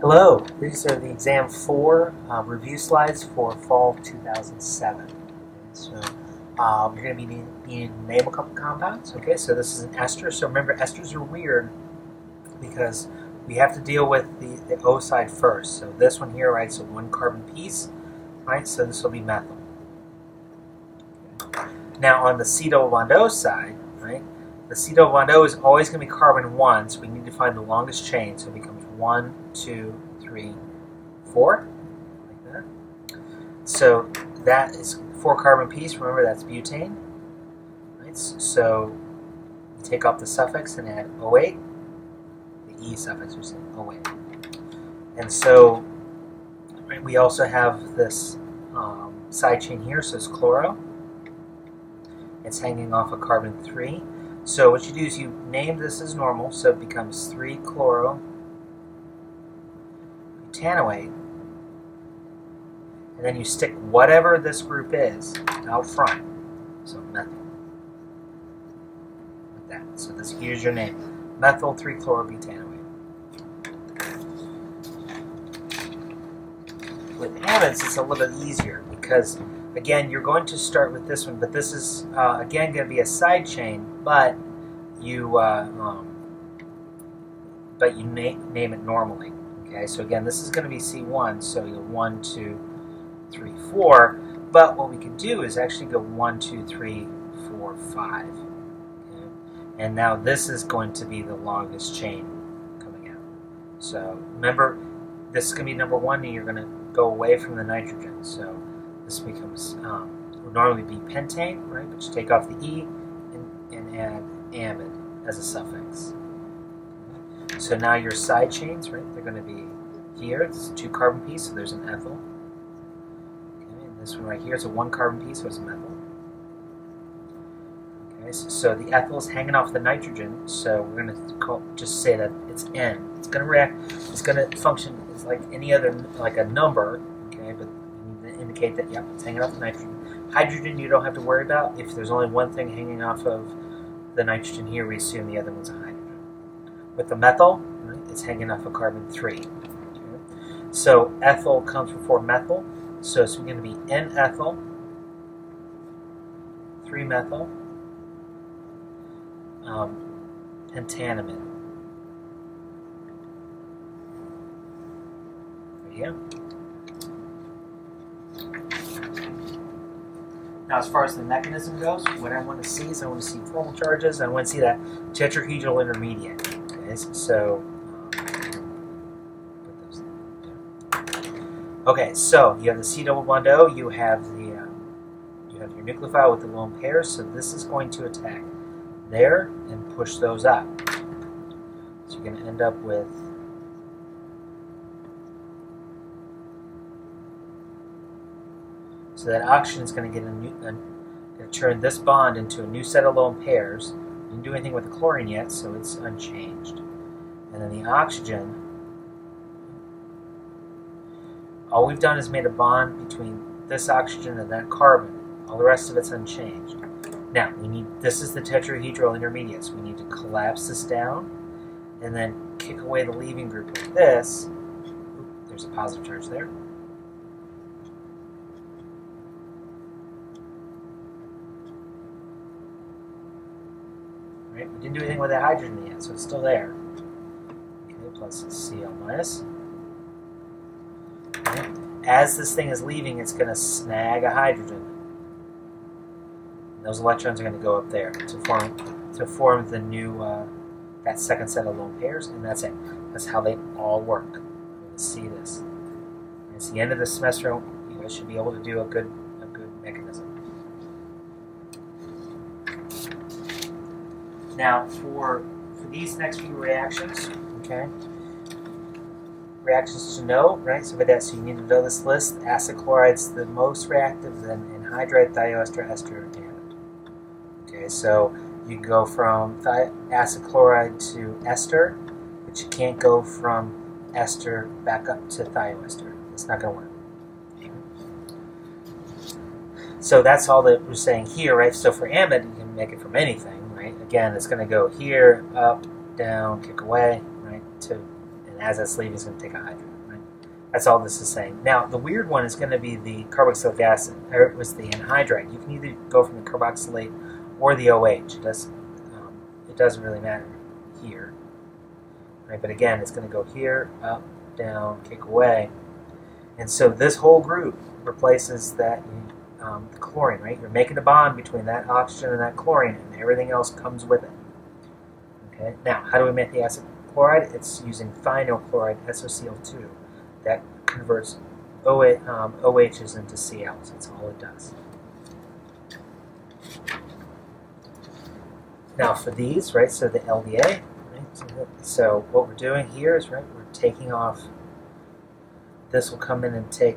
Hello, these are the exam 4 review slides for fall 2007. So you're going to be needing name a couple compounds. Okay, so this is an ester. So remember, esters are weird because we have to deal with the O side first. So this one here, right, so one carbon piece, right, so this will be methyl. Now on the C double bond O side, right, the C double bond O is always going to be carbon 1, so we need to find the longest chain, so it becomes 1, 2, 3, 4, like that. So that is 4 carbon piece. Remember, that's butane. Right? So you take off the suffix and add O8. The E suffix we say O8. And so right, we also have this side chain here, so it's chloro. It's hanging off of carbon 3. So what you do is you name this as normal, so it becomes 3-chloro butanoate, and then you stick whatever this group is out front, so methyl, like that. So this here's your name, methyl 3-chlorobutanoate. With amides, it's a little bit easier because, again, you're going to start with this one, but this is again going to be a side chain, but you name it normally. Okay, so again, this is going to be C1, so you go 1, 2, 3, 4. But what we can do is actually go 1, 2, 3, 4, 5. Okay? And now this is going to be the longest chain coming out. So remember, this is going to be number 1, and you're going to go away from the nitrogen. So this becomes, would normally be pentane, right? But you take off the E and add amide as a suffix. So now your side chains, right, they're going to be here. It's a 2 carbon piece, so there's an ethyl. Okay, and this one right here is a 1 carbon piece, so it's a methyl. Okay, so the ethyl is hanging off the nitrogen, so we're going to just say that it's N. It's going to react, it's going to function as like any other, like a number, okay, but you need to indicate that, yeah, it's hanging off the nitrogen. Hydrogen you don't have to worry about. If there's only one thing hanging off of the nitrogen here, we assume the other one's a hydrogen. With the methyl, right, it's hanging off of carbon 3. Okay. So ethyl comes before methyl, so it's going to be N-ethyl, 3-methyl, pentanamide. There you go. Now, as far as the mechanism goes, what I want to see is I want to see formal charges. I want to see that tetrahedral intermediate. Okay, so put those there. Okay, so you have the C double bond O. You have your nucleophile with the lone pairs. So this is going to attack there and push those up. So you're going to end up with so that oxygen is going to get going to turn this bond into a new set of lone pairs. You didn't do anything with the chlorine yet, so it's unchanged. And then the oxygen, all we've done is made a bond between this oxygen and that carbon. All the rest of it's unchanged. Now, this is the tetrahedral intermediate, so we need to collapse this down and then kick away the leaving group like this. Ooh, there's a positive charge there. Right? We didn't do anything with that hydrogen yet, so it's still there. Okay, plus Cl minus. Okay. As this thing is leaving, it's going to snag a hydrogen. And those electrons are going to go up there to form the new that second set of lone pairs, and that's it. That's how they all work. We're going to see this. And it's the end of the semester. You guys should be able to do a good mechanism. Now, for these next few reactions, okay, reactions to know, right? So with that, so you need to know this list. Acid chloride's the most reactive, then anhydride, thioester, ester, and amide. Okay, so you can go from acid chloride to ester, but you can't go from ester back up to thioester. It's not going to work. Okay. So that's all that we're saying here, right? So for amide, you can make it from anything. Right? Again, it's going to go here, up, down, kick away, right? And And as that's leaving, it's going to take a hydrogen. Right? That's all this is saying. Now, the weird one is going to be the carboxylic acid, or it was the anhydride. You can either go from the carboxylate or the OH. It doesn't really matter here. Right? But again, it's going to go here, up, down, kick away. And so this whole group replaces that the chlorine, right? You're making a bond between that oxygen and that chlorine, and everything else comes with it. Okay. Now, how do we make the acid chloride? It's using thionyl chloride, SOCl2. That converts OHs into Cls. That's all it does. Now, for these, right? So the LDA. Right, so what we're doing here is, right? We're taking off. This will come in and take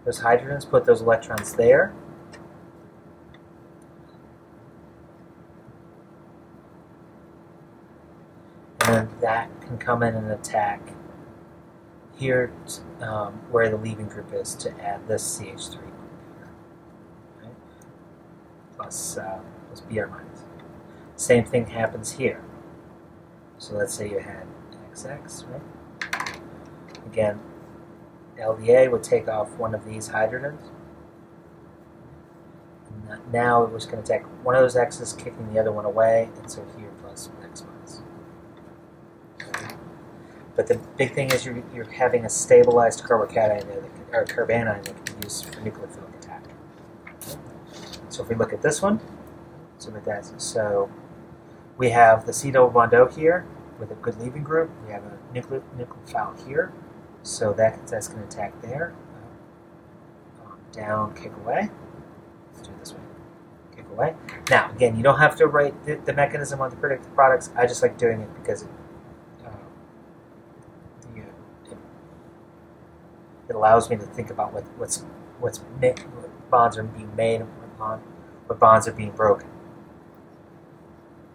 those hydrogens, put those electrons there. And then that can come in and attack here where the leaving group is to add this CH3 group here. Right? Plus Br minus. Same thing happens here. So let's say you had XX, right? Again, LDA would take off one of these hydrogens. And now it was going to take one of those X's, kicking the other one away, and so here plus X minus. Okay. But the big thing is you're having a stabilized carbocation there, or carbanion that can be used for nucleophilic attack. Okay. So if we look at this one, so we have the C double bond O here with a good leaving group. We have a nucleophile here. So that's going to attack there. Down, kick away. Let's do it this way. Kick away. Now, again, you don't have to write the mechanism on the predicted products. I just like doing it because it allows me to think about what bonds are being made and what bonds are being broken.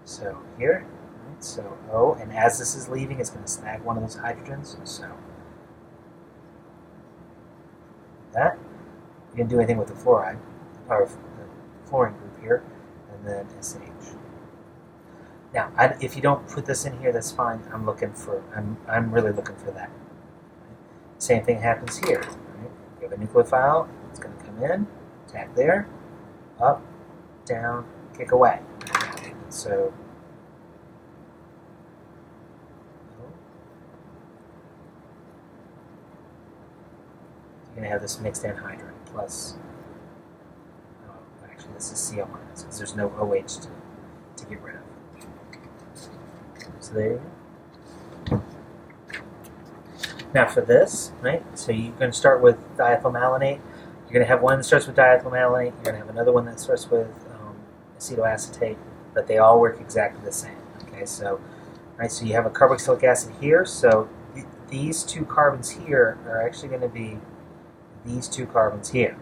So here, right, so O, and as this is leaving, it's going to snag one of those hydrogens. So that. You can do anything with the fluoride, or the fluorine group here, and then SH. Now, if you don't put this in here, that's fine. I'm really looking for that. Right? Same thing happens here. Right? You have a nucleophile. It's going to come in, attack there, up, down, kick away. So you're going to have this mixed anhydride plus, actually this is Cl minus because there's no OH to get rid of. So there you go. Now for this, right, so you're going to start with diethylmalonate. You're going to have one that starts with diethylmalonate. You're going to have another one that starts with acetoacetate, but they all work exactly the same. Okay, so, right, so you have a carboxylic acid here, so these two carbons here are actually going to be these two carbons here.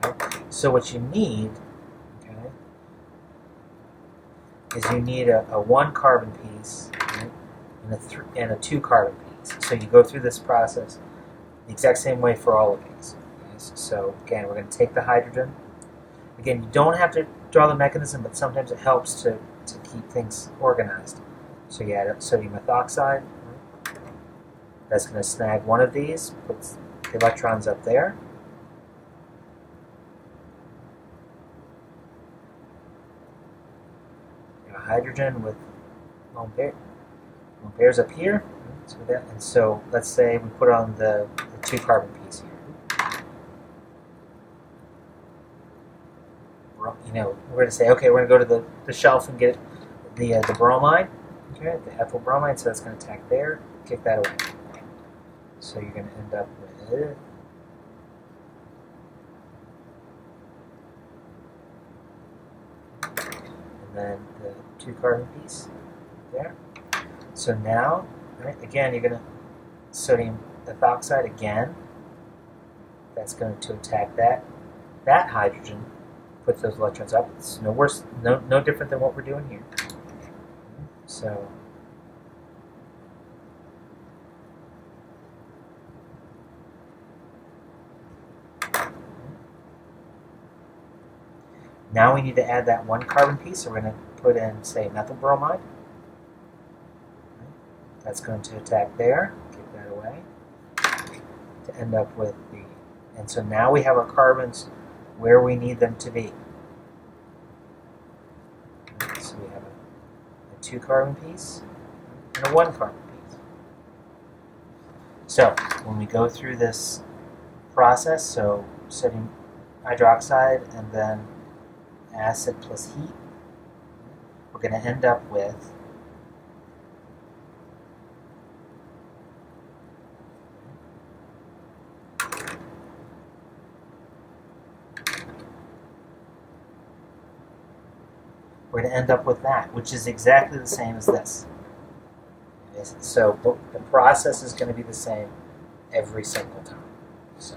Okay? So what you need, okay, is you need a one carbon piece, right, and a two carbon piece. So you go through this process the exact same way for all of these. Okay? So again, we're going to take the hydrogen. Again, you don't have to draw the mechanism, but sometimes it helps to keep things organized. So you add sodium methoxide. Right? That's going to snag one of these, puts the electrons up there. You have a hydrogen with lone pairs up here. And so let's say we put on the two carbon piece here. You know, we're going to say, okay, we're going to go to the shelf and get the bromide, okay, the ethyl bromide. So that's going to attack there, kick that away. So you're going to end up with and then the two carbon piece there. So now, right, again, you're going to sodium ethoxide again. That's going to attack that hydrogen. Put those electrons up. It's no worse, no different than what we're doing here. So now we need to add that one carbon piece. So we're going to put in, say, methyl bromide. That's going to attack there, kick to end up with the, and so now we have our carbons where we need them to be. So we have a 2 carbon piece and a 1 carbon piece. So when we go through this process, so setting hydroxide and then acid plus heat, we're going to end up with that, which is exactly the same as this. So the process is going to be the same every single time. So